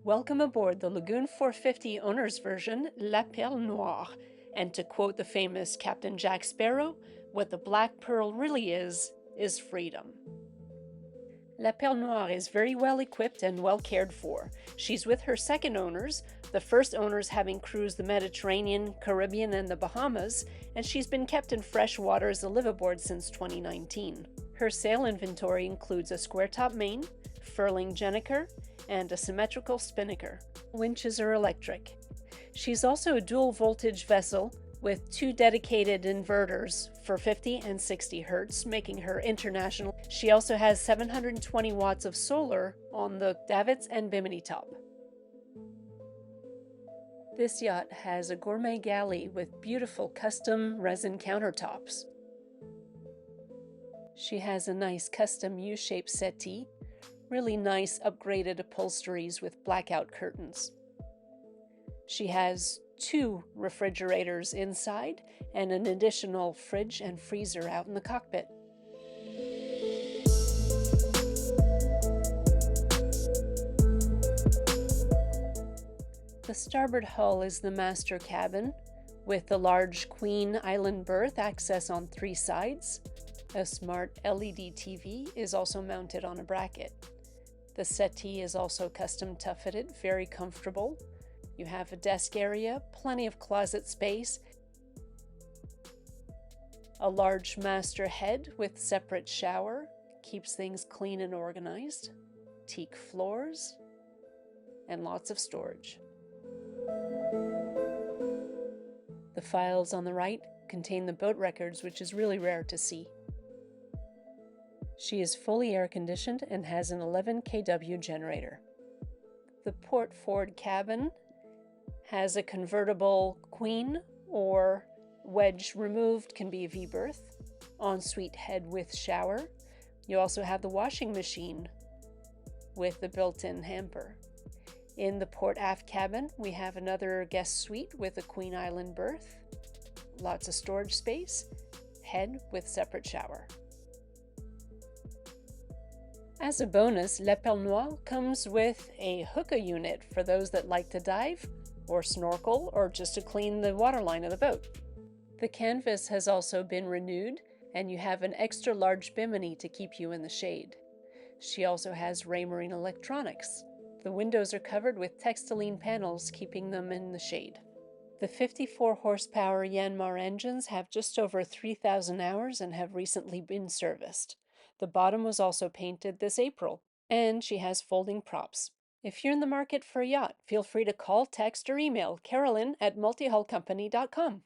Welcome aboard the Lagoon 450 owner's version, La Perle Noire. And to quote the famous Captain Jack Sparrow, what the black pearl really is freedom. La Perle Noire is very well equipped and well cared for. She's with her second owners, the first owners having cruised the Mediterranean, Caribbean, and the Bahamas, and she's been kept in fresh water as a liveaboard since 2019. Her sail inventory includes a square-top main, furling gennaker, and a symmetrical spinnaker. Winches are electric. She's also a dual-voltage vessel with 2 dedicated inverters for 50 and 60 Hz, making her international. She also has 720 watts of solar on the davits and bimini top. This yacht has a gourmet galley with beautiful custom resin countertops. She has a nice custom U-shaped settee, really nice upgraded upholsteries with blackout curtains. She has 2 refrigerators inside and an additional fridge and freezer out in the cockpit. The starboard hull is the master cabin with the large queen island berth access on 3 sides. A smart LED TV is also mounted on a bracket. The settee is also custom tuffeted, very comfortable. You have a desk area, plenty of closet space, a large master head with separate shower, keeps things clean and organized, teak floors, and lots of storage. The files on the right contain the boat records, which is really rare to see. She is fully air-conditioned and has an 11 kW generator. The port forward cabin has a convertible queen or wedge removed, can be a V-berth, ensuite head with shower. You also have the washing machine with the built-in hamper. In the port aft cabin, we have another guest suite with a queen island berth, lots of storage space, head with separate shower. As a bonus, La Perle Noire comes with a Hooka unit for those that like to dive or snorkel or just to clean the waterline of the boat. The canvas has also been renewed and you have an extra large bimini to keep you in the shade. She also has Raymarine electronics. The windows are covered with textiline panels keeping them in the shade. The 54 horsepower Yanmar engines have just over 3,000 hours and have recently been serviced. The bottom was also painted this April, and she has folding props. If you're in the market for a yacht, feel free to call, text, or email Carolyn at multihullcompany.com.